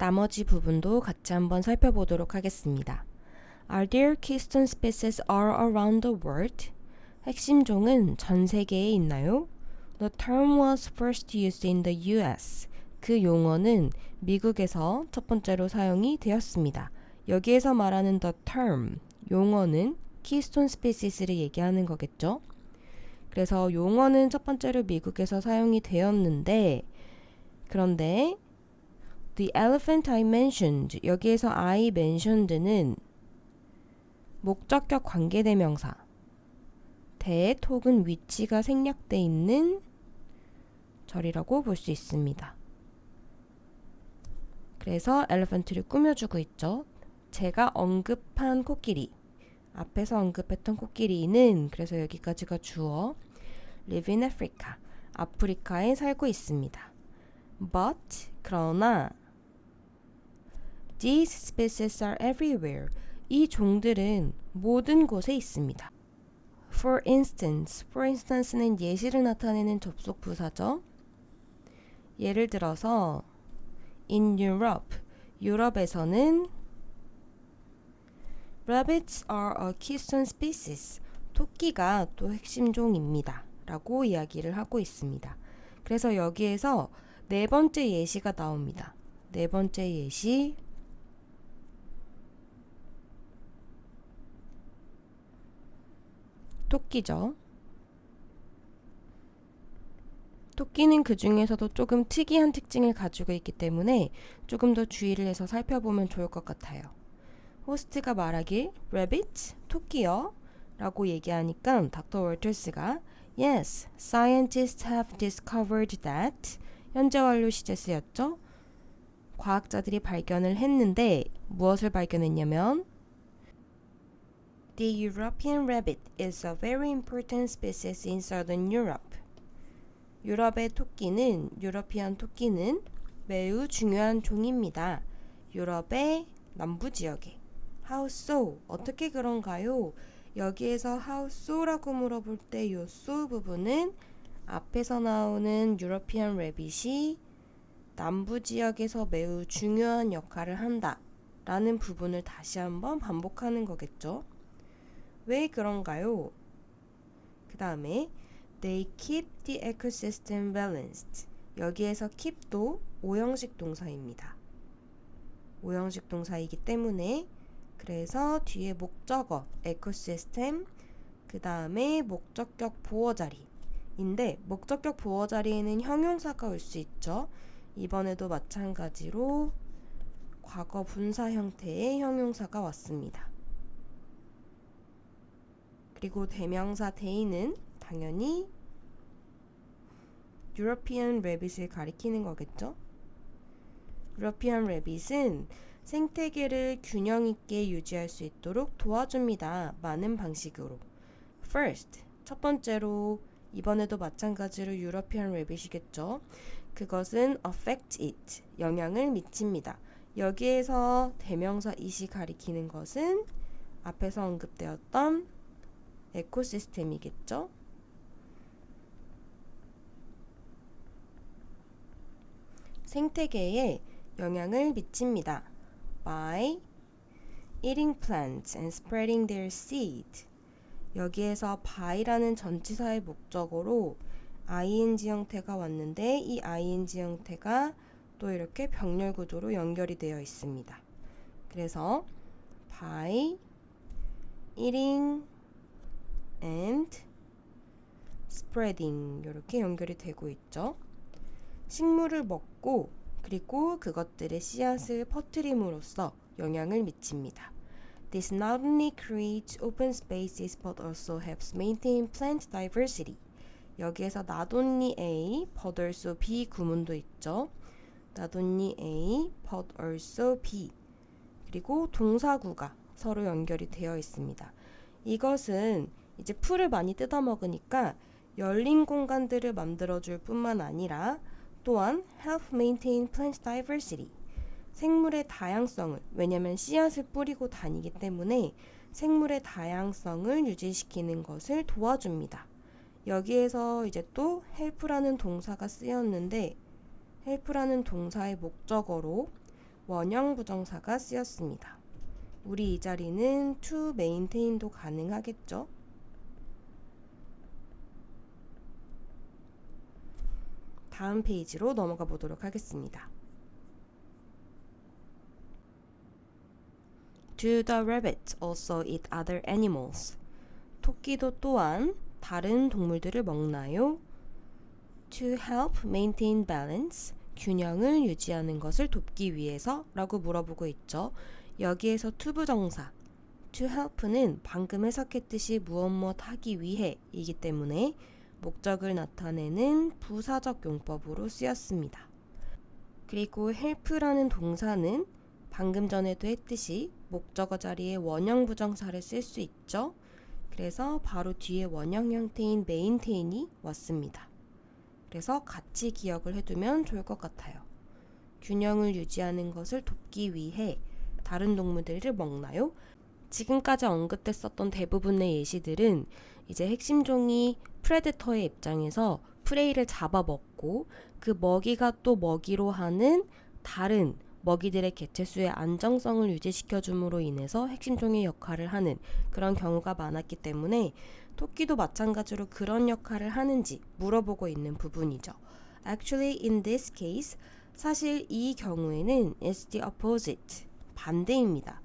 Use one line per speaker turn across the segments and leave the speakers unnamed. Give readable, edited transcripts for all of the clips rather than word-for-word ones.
나머지 부분도 같이 한번 살펴보도록 하겠습니다. Are there keystone species all around the world? 핵심 종은 전 세계에 있나요? The term was first used in the US. 그 용어는 미국에서 첫 번째로 사용이 되었습니다. 여기에서 말하는 the term, 용어는 keystone species를 얘기하는 거겠죠? 그래서 용어는 첫 번째로 미국에서 사용이 되었는데, 그런데 the elephant I mentioned, 여기에서 I mentioned는 목적격 관계대명사, that 혹은 which가 생략돼 있는 절이라고 볼 수 있습니다. 그래서 elephant를 꾸며주고 있죠. 제가 언급한 코끼리, 앞에서 언급했던 코끼리는 그래서 여기까지가 주어 live in Africa, 아프리카에 살고 있습니다. But, 그러나 these species are everywhere. 이 종들은 모든 곳에 있습니다. For instance는 예시를 나타내는 접속 부사죠. 예를 들어서 in Europe, 유럽에서는 Rabbits are a keystone species. 토끼가 또 핵심 종입니다. 라고 이야기를 하고 있습니다. 그래서 여기에서 네 번째 예시가 나옵니다. 네 번째 예시, 토끼죠. 토끼는 그 중에서도 조금 특이한 특징을 가지고 있기 때문에 조금 더 주의를 해서 살펴보면 좋을 것 같아요. 호스트가 말하길 rabbit, 토끼요 라고 얘기하니까 닥터 월터스가 Yes, scientists have discovered that. 현재 완료 시제 쓰였죠. 과학자들이 발견을 했는데 무엇을 발견했냐면 The European rabbit is a very important species in southern Europe. 유럽의 토끼는, 유러피안 토끼는 매우 중요한 종입니다. 유럽의 남부 지역에. How so? 어떻게 그런가요? 여기에서 how so라고 물어볼 때 이 so 부분은 앞에서 나오는 유러피안 래빗이 남부 지역에서 매우 중요한 역할을 한다 라는 부분을 다시 한번 반복하는 거겠죠. 왜 그런가요? 그 다음에 They keep the ecosystem balanced. 여기에서 keep도 오형식 동사입니다. 오형식 동사이기 때문에 그래서 뒤에 목적어 ecosystem, 그 다음에 목적격 보어 자리인데 목적격 보어 자리에는 형용사가 올 수 있죠. 이번에도 마찬가지로 과거 분사 형태의 형용사가 왔습니다. 그리고 대명사 they는 당연히 European Rabbit을 가리키는 거겠죠. European Rabbit은 생태계를 균형 있게 유지할 수 있도록 도와줍니다. 많은 방식으로. First, 첫 번째로 이번에도 마찬가지로 European Rabbit이겠죠. 그것은 affect it, 영향을 미칩니다. 여기에서 대명사 it이 가리키는 것은 앞에서 언급되었던 에코시스템이겠죠. 생태계에 영향을 미칩니다. By eating plants and spreading their seed. 여기에서 by라는 전치사의 목적어로 ing 형태가 왔는데 이 ing 형태가 또 이렇게 병렬 구조로 연결이 되어 있습니다. 그래서 by eating and spreading 이렇게 연결이 되고 있죠. 식물을 먹고 그리고 그것들의 씨앗을 퍼뜨림으로써 영향을 미칩니다. This not only creates open spaces but also helps maintain plant diversity. 여기에서 not only A, but also B 구문도 있죠. not only A, but also B. 그리고 동사구가 서로 연결이 되어 있습니다. 이것은 이제 풀을 많이 뜯어먹으니까 열린 공간들을 만들어줄 뿐만 아니라 또한 help maintain plant diversity. 생물의 다양성을, 왜냐하면 씨앗을 뿌리고 다니기 때문에 생물의 다양성을 유지시키는 것을 도와줍니다. 여기에서 이제 또 help라는 동사가 쓰였는데 help라는 동사의 목적어로 원형 부정사가 쓰였습니다. 우리 이 자리는 to maintain도 가능하겠죠? 다음 페이지로 넘어가 보도록 하겠습니다. Do the rabbits also eat other animals? 토끼도 또한 다른 동물들을 먹나요? To help maintain balance, 균형을 유지하는 것을 돕기 위해서 라고 물어보고 있죠. 여기에서 to 부정사, to help는 방금 해석했듯이 무엇 하기 위해 이기 때문에 목적을 나타내는 부사적 용법으로 쓰였습니다. 그리고 help라는 동사는 방금 전에도 했듯이 목적어 자리에 원형 부정사를 쓸 수 있죠. 그래서 바로 뒤에 원형 형태인 maintain이 왔습니다. 그래서 같이 기억을 해두면 좋을 것 같아요. 균형을 유지하는 것을 돕기 위해 다른 동물들을 먹나요? 지금까지 언급됐었던 대부분의 예시들은 이제 핵심종이 프레데터의 입장에서 프레이를 잡아먹고 그 먹이가 또 먹이로 하는 다른 먹이들의 개체수의 안정성을 유지시켜줌으로 인해서 핵심종의 역할을 하는 그런 경우가 많았기 때문에 토끼도 마찬가지로 그런 역할을 하는지 물어보고 있는 부분이죠. Actually, in this case, 사실 이 경우에는 is the opposite, 반대입니다.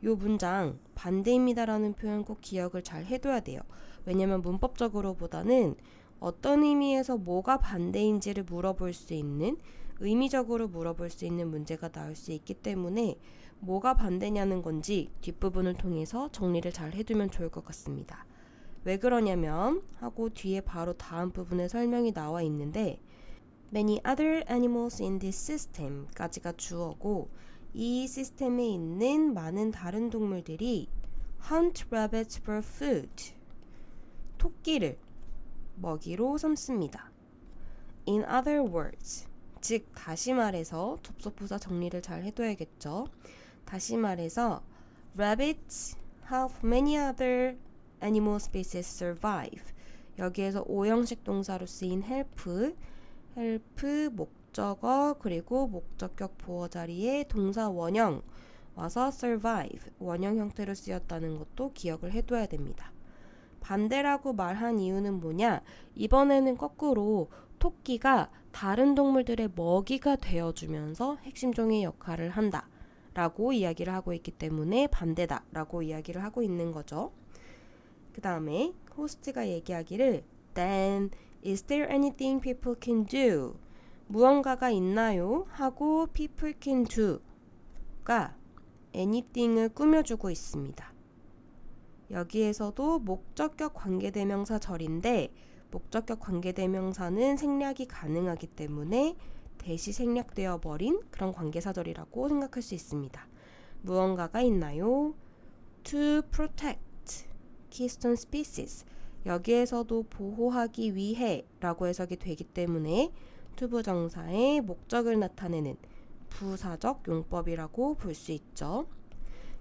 이 문장 반대입니다라는 표현 꼭 기억을 잘 해둬야 돼요. 왜냐면 문법적으로 보다는 어떤 의미에서 뭐가 반대인지를 물어볼 수 있는, 의미적으로 물어볼 수 있는 문제가 나올 수 있기 때문에 뭐가 반대냐는 건지 뒷부분을 통해서 정리를 잘 해두면 좋을 것 같습니다. 왜 그러냐면 하고 뒤에 바로 다음 부분에 설명이 나와 있는데 Many other animals in this system 까지가 주어고 이 시스템에 있는 많은 다른 동물들이 hunt rabbits for food, 토끼를 먹이로 삼습니다. In other words, 즉 다시 말해서 접속부사 정리를 잘 해둬야겠죠. 다시 말해서 rabbits help many other animal species survive. 여기에서 오형식 동사로 쓰인 help 목적어 그리고 목적격 보어 자리에 동사 원형 와서 survive 원형 형태로 쓰였다는 것도 기억을 해둬야 됩니다. 반대라고 말한 이유는 뭐냐? 이번에는 거꾸로 토끼가 다른 동물들의 먹이가 되어주면서 핵심종의 역할을 한다 라고 이야기를 하고 있기 때문에 반대다 라고 이야기를 하고 있는 거죠. 그 다음에 호스트가 얘기하기를 Then is there anything people can do? 무언가가 있나요? 하고 people can do가 anything을 꾸며주고 있습니다. 여기에서도 목적격 관계대명사 절인데 목적격 관계대명사는 생략이 가능하기 때문에 대시 생략되어 버린 그런 관계사절이라고 생각할 수 있습니다. 무언가가 있나요? To protect keystone species 여기에서도 보호하기 위해 라고 해석이 되기 때문에 to 부정사의 목적을 나타내는 부사적 용법이라고 볼 수 있죠.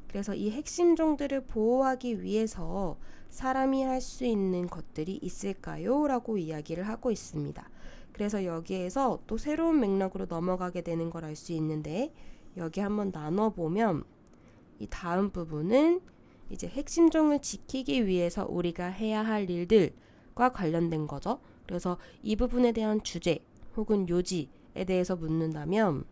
그래서 이 핵심종들을 보호하기 위해서 사람이 할 수 있는 것들이 있을까요? 라고 이야기를 하고 있습니다. 그래서 여기에서 또 새로운 맥락으로 넘어가게 되는 걸 알 수 있는데 여기 한번 나눠보면 이 다음 부분은 이제 핵심종을 지키기 위해서 우리가 해야 할 일들과 관련된 거죠. 그래서 이 부분에 대한 주제 혹은 요지에 대해서 묻는다면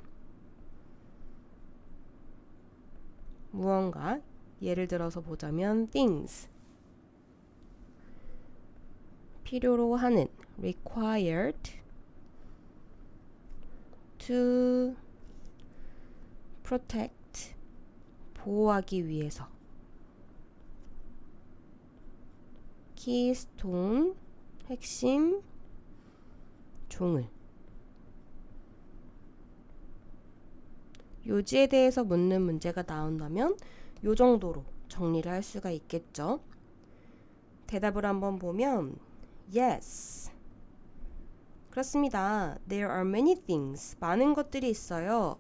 무언가 예를 들어서 보자면 things 필요로 하는 required to protect 보호하기 위해서 keystone 핵심 종을 요지에 대해서 묻는 문제가 나온다면 요 정도로 정리를 할 수가 있겠죠. 대답을 한번 보면 Yes. 그렇습니다. There are many things. 많은 것들이 있어요.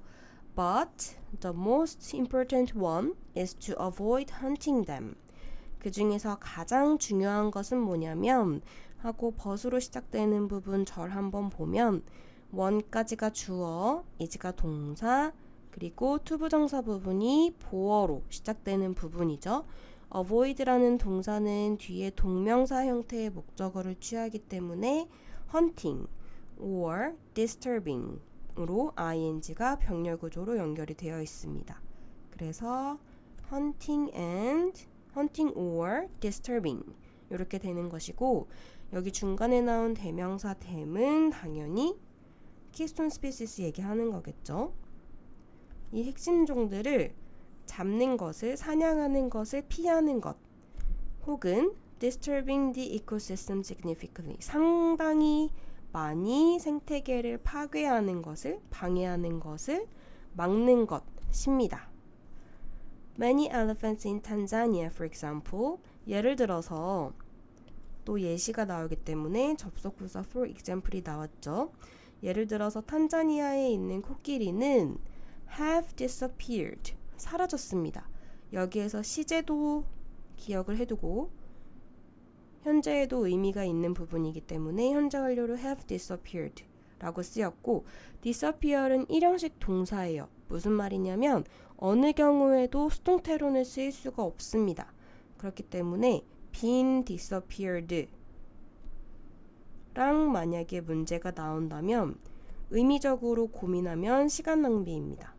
But the most important one is to avoid hunting them. 그 중에서 가장 중요한 것은 뭐냐면 하고 벗으로 시작되는 부분 절 한번 보면 one까지가 주어, is가 동사, 그리고 투부정사 부분이 보어로 시작되는 부분이죠. avoid라는 동사는 뒤에 동명사 형태의 목적어를 취하기 때문에 hunting or disturbing으로 ing가 병렬 구조로 연결이 되어 있습니다. 그래서 hunting or disturbing 이렇게 되는 것이고, 여기 중간에 나온 대명사 them은 당연히 keystone species 얘기하는 거겠죠. 이 핵심 종들을 잡는 것을, 사냥하는 것을 피하는 것, 혹은 disturbing the ecosystem significantly, 상당히 많이 생태계를 파괴하는 것을, 방해하는 것을 막는 것입니다. Many elephants in Tanzania, for example. 예를 들어서 또 예시가 나오기 때문에 접속부사 for example이 나왔죠. 예를 들어서 탄자니아에 있는 코끼리는 have disappeared, 사라졌습니다. 여기에서 시제도 기억을 해두고 현재에도 의미가 있는 부분이기 때문에 현재 완료로 have disappeared 라고 쓰였고, disappear은 일형식 동사예요. 무슨 말이냐면 어느 경우에도 수동태로는 쓰일 수가 없습니다. 그렇기 때문에 been disappeared 랑 만약에 문제가 나온다면 의미적으로 고민하면 시간 낭비입니다.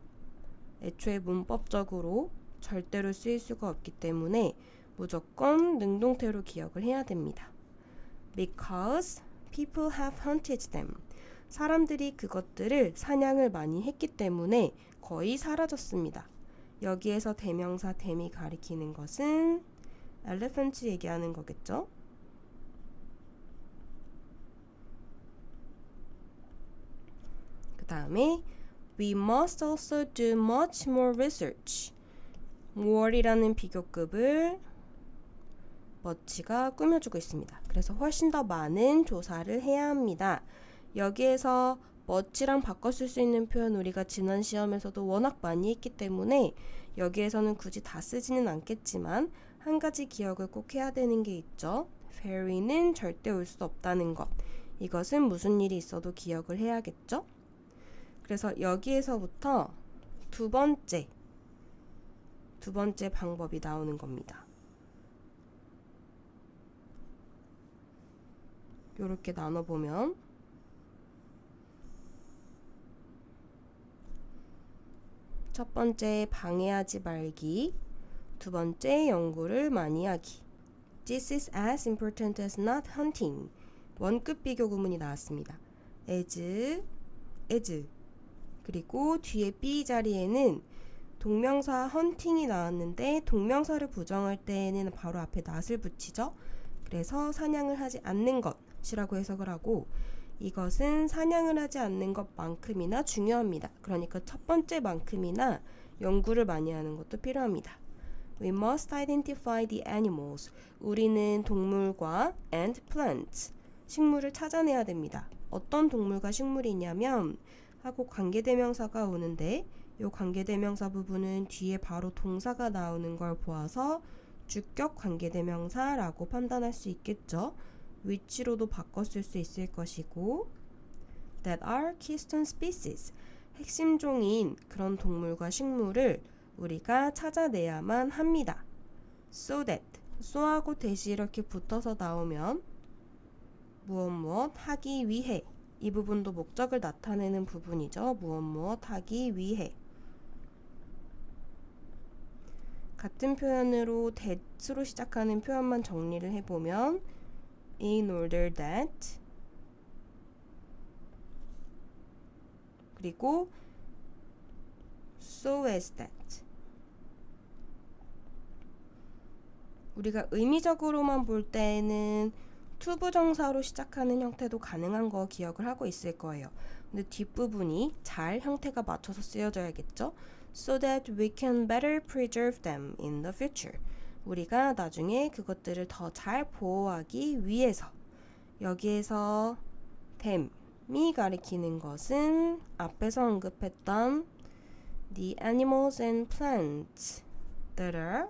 애초에 문법적으로 절대로 쓰일 수가 없기 때문에 무조건 능동태로 기억을 해야 됩니다. Because people have hunted them. 사람들이 그것들을 사냥을 많이 했기 때문에 거의 사라졌습니다. 여기에서 대명사 them이 가리키는 것은 elephants 얘기하는 거겠죠? 그 다음에 We must also do much more research. more이라는 비교급을 much가 꾸며주고 있습니다. 그래서 훨씬 더 많은 조사를 해야 합니다. 여기에서 much랑 바꿔 쓸 수 있는 표현 우리가 지난 시험에서도 워낙 많이 했기 때문에 여기에서는 굳이 다 쓰지는 않겠지만 한 가지 기억을 꼭 해야 되는 게 있죠. very는 절대 올 수 없다는 것. 이것은 무슨 일이 있어도 기억을 해야겠죠. 그래서 여기에서부터 두 번째 방법이 나오는 겁니다. 이렇게 나눠보면 첫 번째 방해하지 말기, 두 번째 연구를 많이 하기. This is as important as not hunting. 원급 비교 구문이 나왔습니다. as 그리고 뒤에 be 자리에는 동명사 hunting이 나왔는데 동명사를 부정할 때에는 바로 앞에 not을 붙이죠. 그래서 사냥을 하지 않는 것이라고 해석을 하고, 이것은 사냥을 하지 않는 것만큼이나 중요합니다. 그러니까 첫 번째만큼이나 연구를 많이 하는 것도 필요합니다. We must identify the animals. 우리는 동물과 and plants, 식물을 찾아내야 됩니다. 어떤 동물과 식물이 있냐면 하고 관계대명사가 오는데, 이 관계대명사 부분은 뒤에 바로 동사가 나오는 걸 보아서 주격 관계대명사라고 판단할 수 있겠죠. which로도 바꿔 쓸 수 있을 것이고, that are keystone species, 핵심 종인 그런 동물과 식물을 우리가 찾아내야만 합니다. so that, so하고 대시 이렇게 붙어서 나오면 무엇 하기 위해, 이 부분도 목적을 나타내는 부분이죠. 무엇 하기 위해. 같은 표현으로 that으로 시작하는 표현만 정리를 해보면 in order that, 그리고 so as that. 우리가 의미적으로만 볼 때에는 투부정사로 시작하는 형태도 가능한 거 기억을 하고 있을 거예요. 근데 뒷부분이 잘 형태가 맞춰서 쓰여져야겠죠. So that we can better preserve them in the future. 우리가 나중에 그것들을 더 잘 보호하기 위해서. 여기에서 them이 가리키는 것은 앞에서 언급했던 the animals and plants that are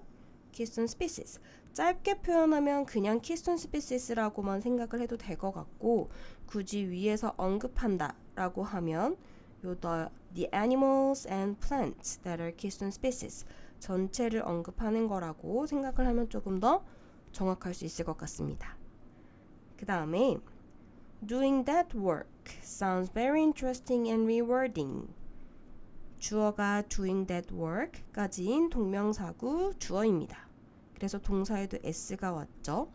keystone species. 짧게 표현하면 그냥 keystone species라고만 생각을 해도 될 것 같고, 굳이 위에서 언급한다 라고 하면 요 the the animals and plants that are keystone species. 전체를 언급하는 거라고 생각을 하면 조금 더 정확할 수 있을 것 같습니다. 그 다음에 doing that work sounds very interesting and rewarding. 주어가 doing that work까지인 동명사구 주어입니다. 그래서 동사에도 s가 왔죠.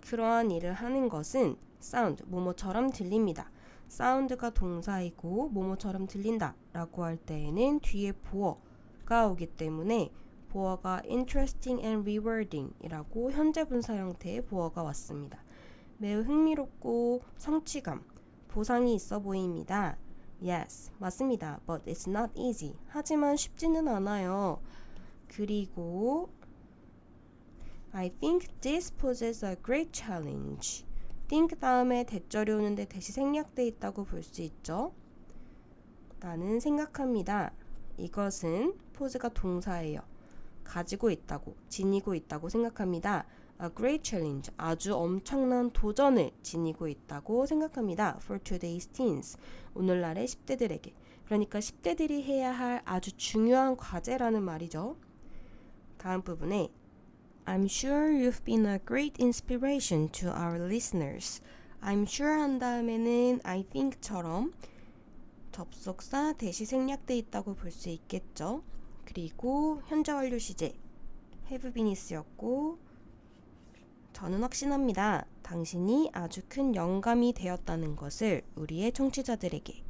그러한 일을 하는 것은 sound, 뭐뭐처럼 들립니다. 사운드가 동사이고 뭐뭐처럼 들린다 라고 할 때에는 뒤에 보어가 오기 때문에 보어가 interesting and rewarding 이라고 현재 분사 형태의 보어가 왔습니다. 매우 흥미롭고 성취감, 보상이 있어 보입니다. Yes, 맞습니다. But it's not easy. 하지만 쉽지는 않아요. 그리고 I think this poses a great challenge. think 다음에 대절이 오는데 대시 생략돼 있다고 볼 수 있죠. 나는 생각합니다. 이것은 pose가 동사예요. 가지고 있다고, 지니고 있다고 생각합니다. A great challenge, 아주 엄청난 도전을 지니고 있다고 생각합니다. For today's teens, 오늘날의 10대들에게. 그러니까 10대들이 해야 할 아주 중요한 과제라는 말이죠. 다음 부분에 I'm sure you've been a great inspiration to our listeners. I'm sure 한 다음에는 I think처럼 접속사 대시 생략돼 있다고 볼 수 있겠죠. 그리고 현재 완료 시제 have been이 쓰였고 저는 확신합니다. 당신이 아주 큰 영감이 되었다는 것을 우리의 청취자들에게.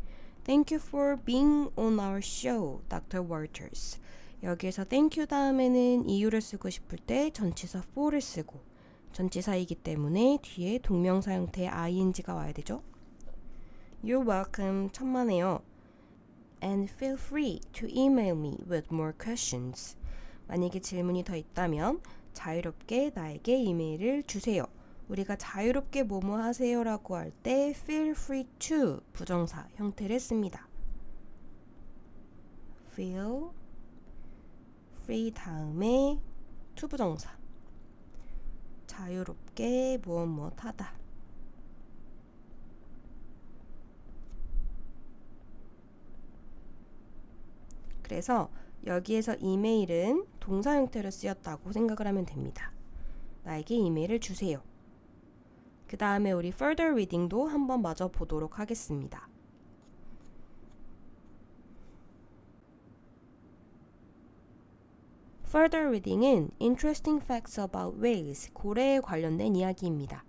Thank you for being on our show, Dr. Walters. 여기에서 thank you 다음에는 이유를 쓰고 싶을 때 전치사 for를 쓰고 전치사이기 때문에 뒤에 동명사 형태의 ing가 와야 되죠. You're welcome. 천만에요. And feel free to email me with more questions. 만약에 질문이 더 있다면 자유롭게 나에게 이메일을 주세요. 우리가 자유롭게 뭐뭐 하세요 라고 할 때 feel free to 부정사 형태를 씁니다. feel free 다음에 to 부정사 자유롭게 무엇 하다. 그래서 여기에서 이메일은 동사 형태로 쓰였다고 생각을 하면 됩니다. 나에게 이메일을 주세요. 그 다음에 우리 further reading도 한번 마저 보도록 하겠습니다. Further reading은 interesting facts about whales, 고래에 관련된 이야기입니다.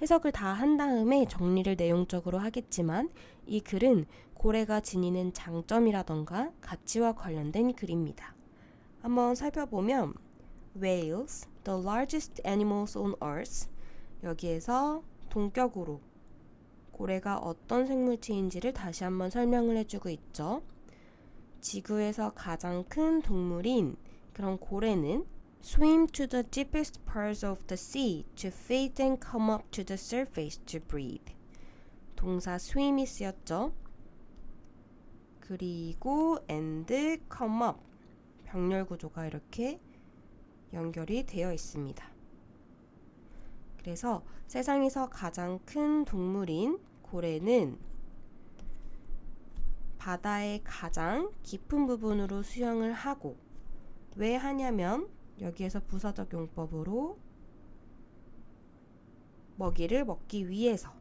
해석을 다 한 다음에 정리를 내용적으로 하겠지만 이 글은 고래가 지니는 장점이라던가 가치와 관련된 글입니다. 한번 살펴보면 whales, the largest animals on earth 여기에서 동격으로 고래가 어떤 생물체인지를 다시 한번 설명을 해주고 있죠. 지구에서 가장 큰 동물인 그런 고래는 swim to the deepest parts of the sea to feed and come up to the surface to breathe. 동사 swim이 쓰였죠. 그리고 and come up 병렬 구조가 이렇게 연결이 되어 있습니다. 그래서 세상에서 가장 큰 동물인 고래는 바다의 가장 깊은 부분으로 수영을 하고 왜 하냐면 여기에서 부사적 용법으로 먹이를 먹기 위해서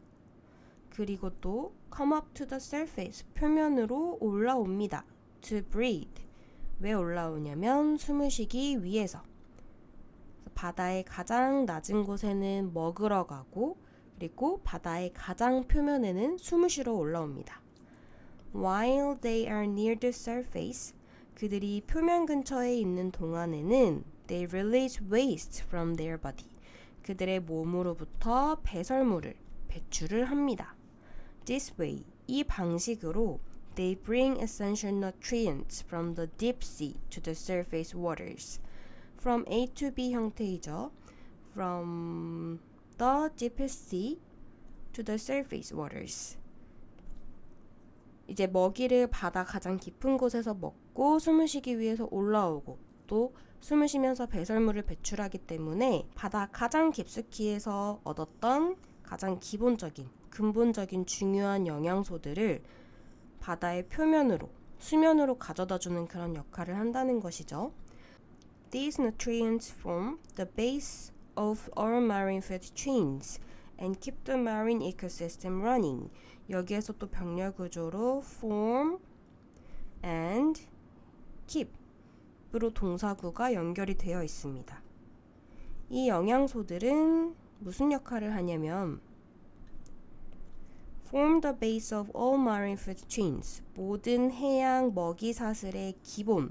그리고 또 come up to the surface 표면으로 올라옵니다. to breathe 왜 올라오냐면 숨을 쉬기 위해서 바다의 가장 낮은 곳에는 먹으러 가고 그리고 바다의 가장 표면에는 숨을 쉬러 올라옵니다. While they are near the surface 그들이 표면 근처에 있는 동안에는 they release waste from their body. 그들의 몸으로부터 배설물을 배출을 합니다. This way, 이 방식으로 they bring essential nutrients from the deep sea to the surface waters. From A to B 형태이죠. From the deepest sea to the surface waters. 이제 먹이를 바다 가장 깊은 곳에서 먹고 숨을 쉬기 위해서 올라오고 또 숨을 쉬면서 배설물을 배출하기 때문에 바다 가장 깊숙이에서 얻었던 가장 기본적인 근본적인 중요한 영양소들을 바다의 표면으로 수면으로 가져다주는 그런 역할을 한다는 것이죠. These nutrients form the base of all marine food chains and keep the marine ecosystem running. 여기에서 또 병렬 구조로 form and keep으로 동사구가 연결이 되어 있습니다. 이 영양소들은 무슨 역할을 하냐면 form the base of all marine food chains. 모든 해양 먹이 사슬의 기본을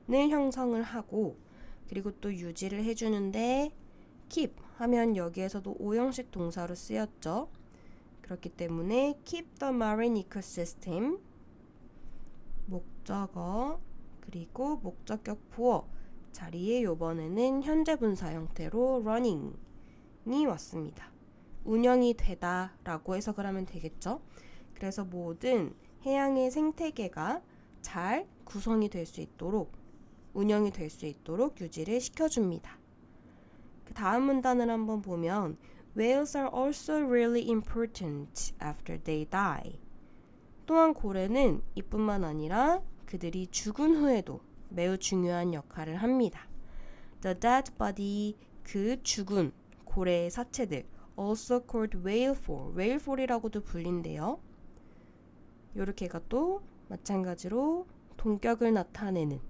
형성을 하고 그리고 또 유지를 해주는데 keep 하면 여기에서도 오형식 동사로 쓰였죠. 그렇기 때문에 keep the marine ecosystem 목적어 그리고 목적격 보어 자리에 요번에는 현재 분사 형태로 running이 왔습니다. 운영이 되다 라고 해석을 하면 되겠죠. 그래서 모든 해양의 생태계가 잘 구성이 될 수 있도록 운영이 될 수 있도록 유지를 시켜줍니다. 그 다음 문단을 한번 보면 Whales are also really important after they die. 또한 고래는 이뿐만 아니라 그들이 죽은 후에도 매우 중요한 역할을 합니다. The dead body, 그 죽은 고래의 사체들 also called whalefall, whalefall이라고도 불린대요. 요렇게가 또 마찬가지로 동격을 나타내는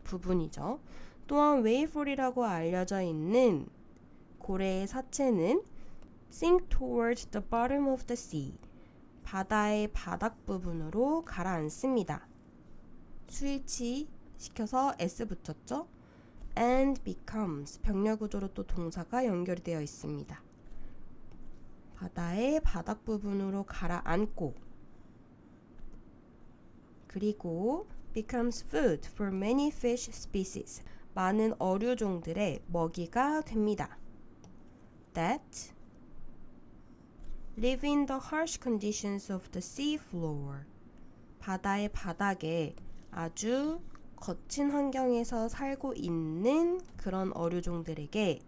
부분이죠. 또한 whalefall이라고 알려져 있는 고래의 사체는 sink towards the bottom of the sea, 바다의 바닥 부분으로 가라앉습니다. 스위치 시켜서 s 붙였죠. and becomes, 병렬 구조로 또 동사가 연결이 되어 있습니다. 바다의 바닥 부분으로 가라앉고 그리고 becomes food for many fish species, 많은 어류종들의 먹이가 됩니다. That live in the harsh conditions of the sea floor, 바다의 바닥에 아주 거친 환경에서 살고 있는 그런 어류종들에게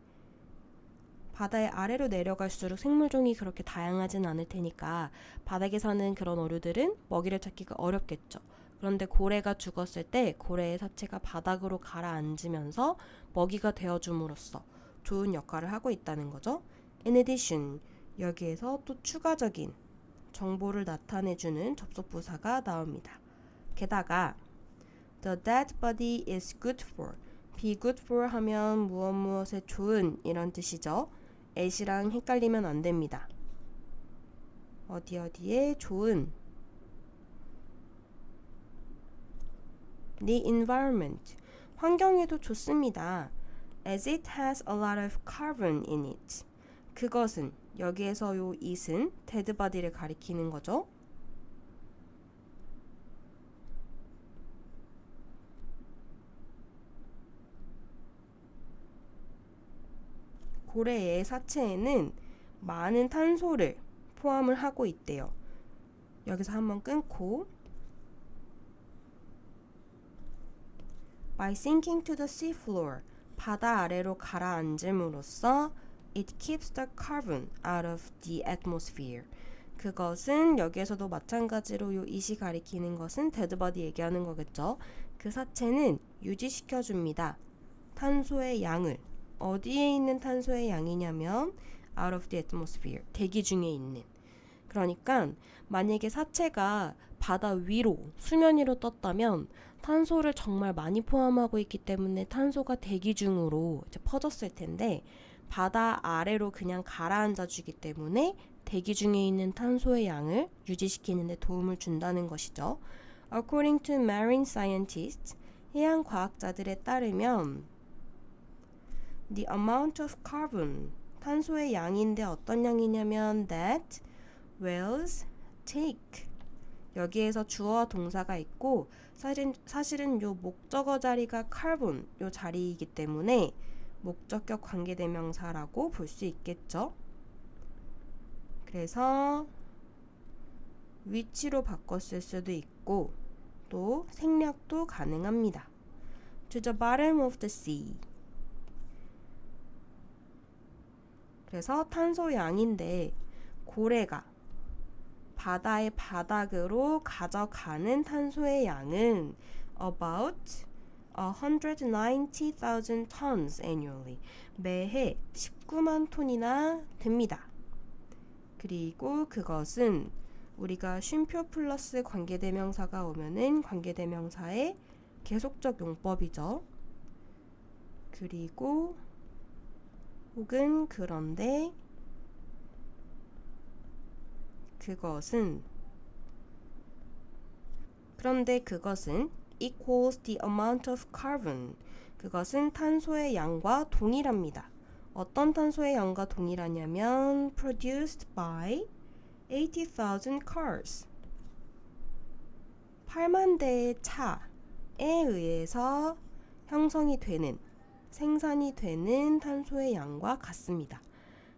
바다의 아래로 내려갈수록 생물종이 그렇게 다양하진 않을 테니까 바닥에 사는 그런 어류들은 먹이를 찾기가 어렵겠죠. 그런데 고래가 죽었을 때 고래의 사체가 바닥으로 가라앉으면서 먹이가 되어줌으로써 좋은 역할을 하고 있다는 거죠. In addition, 여기에서 또 추가적인 정보를 나타내주는 접속부사가 나옵니다. 게다가 The dead body is good for, be good for 하면 무엇에 좋은 이런 뜻이죠. at이랑 헷갈리면 안 됩니다. 어디에 좋은 The environment, 환경에도 좋습니다. As it has a lot of carbon in it. 그것은, 여기에서 요 it은 dead body를 가리키는 거죠. 고래의 사체에는 많은 탄소를 포함을 하고 있대요. 여기서 한번 끊고 By sinking to the seafloor, 바다 아래로 가라앉음으로써 It keeps the carbon out of the atmosphere. 그것은 여기에서도 마찬가지로 요 it이 가리키는 것은 dead body 얘기하는 거겠죠. 그 사체는 유지시켜줍니다. 탄소의 양을. 어디에 있는 탄소의 양이냐면 out of the atmosphere, 대기 중에 있는. 그러니까 만약에 사체가 바다 위로, 수면 위로 떴다면 탄소를 정말 많이 포함하고 있기 때문에 탄소가 대기 중으로 이제 퍼졌을 텐데 바다 아래로 그냥 가라앉아 주기 때문에 대기 중에 있는 탄소의 양을 유지시키는 데 도움을 준다는 것이죠. According to marine scientists, 해양 과학자들에 따르면 The amount of carbon, 탄소의 양인데 어떤 양이냐면 that whales take. 여기에서 주어와 동사가 있고 사실은 요 목적어 자리가 carbon 요 자리이기 때문에 목적격 관계대명사라고 볼 수 있겠죠. 그래서 위치로 바꿨을 수도 있고 또 생략도 가능합니다. To the bottom of the sea. 그래서 탄소 양인데 고래가 바다의 바닥으로 가져가는 탄소의 양은 about 190,000 tons annually. 매해 19만 톤이나 됩니다. 그리고 그것은 우리가 쉼표 플러스 관계대명사가 오면은 관계대명사의 계속적 용법이죠. 그리고 혹은 그런데 그것은 equals the amount of carbon. 그것은 탄소의 양과 동일합니다. 어떤 탄소의 양과 동일하냐면 produced by 80,000 cars. 8만 대의 차에 의해서 형성이 되는, 생산이 되는 탄소의 양과 같습니다.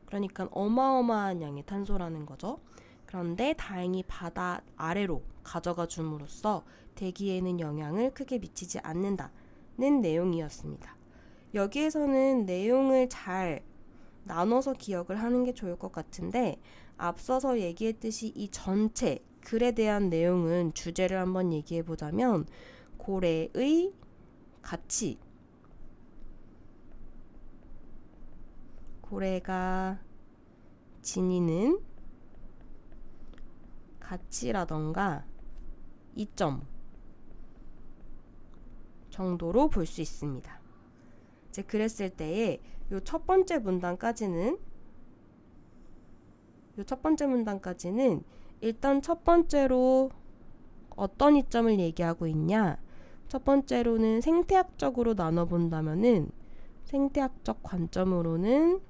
그러니까 어마어마한 양의 탄소라는 거죠. 그런데 다행히 바다 아래로 가져가 줌으로써 대기에는 영향을 크게 미치지 않는다는 내용이었습니다. 여기에서는 내용을 잘 나눠서 기억을 하는 게 좋을 것 같은데, 앞서서 얘기했듯이 이 전체 글에 대한 내용은 주제를 한번 얘기해 보자면 고래의 가치, 고래가 지니는 가치라던가 이점 정도로 볼 수 있습니다. 이제 그랬을 때에 요 첫 번째 문단까지는 일단 첫 번째로 어떤 이점을 얘기하고 있냐? 첫 번째로는 생태학적으로 나눠본다면은 생태학적 관점으로는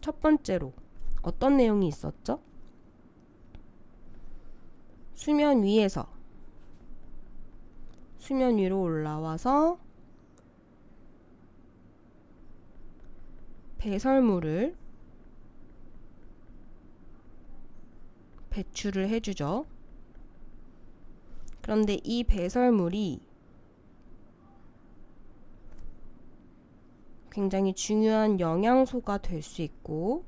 첫 번째로 어떤 내용이 있었죠? 수면 위로 올라와서 배설물을 배출을 해주죠. 그런데 이 배설물이 굉장히 중요한 영양소가 될 수 있고,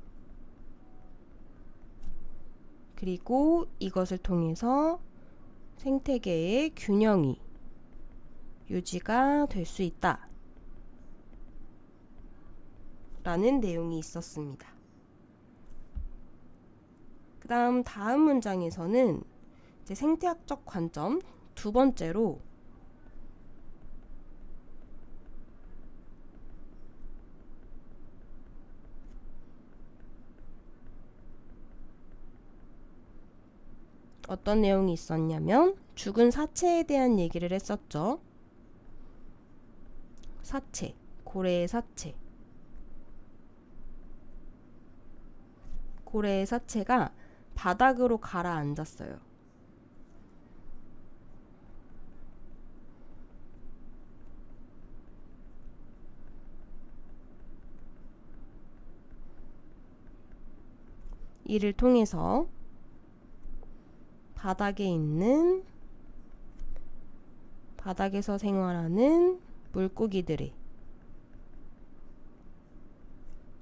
그리고 이것을 통해서 생태계의 균형이 유지가 될 수 있다 라는 내용이 있었습니다. 다음 문장에서는 이제 생태학적 관점 두 번째로 어떤 내용이 있었냐면 죽은 사체에 대한 얘기를 했었죠. 사체, 고래의 사체. 고래의 사체가 바닥으로 가라앉았어요. 이를 통해서 바닥에서 생활하는 물고기들의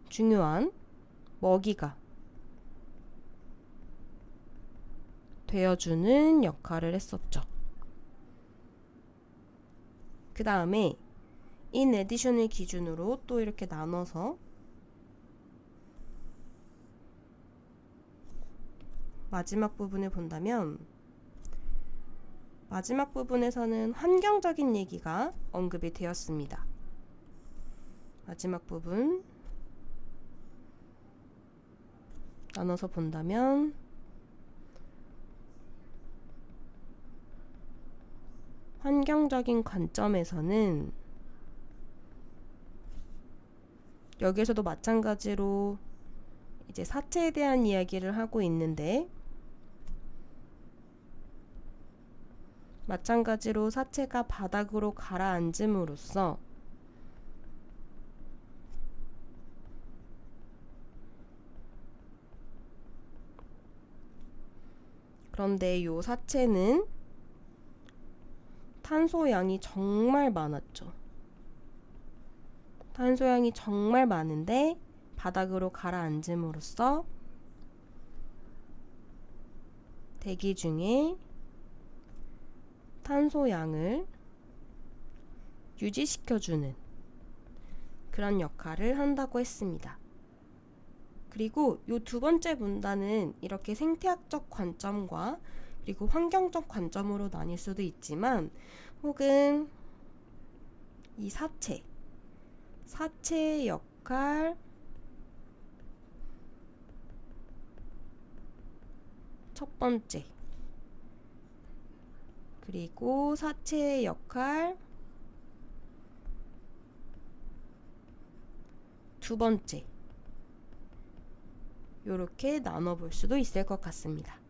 중요한 먹이가 되어주는 역할을 했었죠. 그 다음에 in addition을 기준으로 또 이렇게 나눠서 마지막 부분을 본다면, 마지막 부분에서는 환경적인 얘기가 언급이 되었습니다. 마지막 부분 나눠서 본다면 환경적인 관점에서는 여기에서도 마찬가지로 이제 사체에 대한 이야기를 하고 있는데, 마찬가지로 사체가 바닥으로 가라앉음으로써 그런데 이 사체는 탄소양이 정말 많았죠. 탄소양이 정말 많은데 바닥으로 가라앉음으로써 대기 중에 탄소 양을 유지시켜주는 그런 역할을 한다고 했습니다. 그리고 이 두 번째 문단은 이렇게 생태학적 관점과 그리고 환경적 관점으로 나뉠 수도 있지만 혹은 이 사체의 역할, 첫 번째, 그리고 사체의 역할 두 번째, 이렇게 나눠볼 수도 있을 것 같습니다.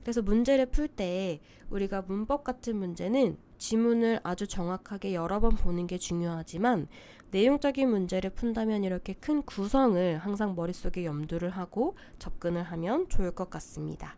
그래서 문제를 풀 때 우리가 문법 같은 문제는 지문을 아주 정확하게 여러 번 보는 게 중요하지만 내용적인 문제를 푼다면 이렇게 큰 구성을 항상 머릿속에 염두를 하고 접근을 하면 좋을 것 같습니다.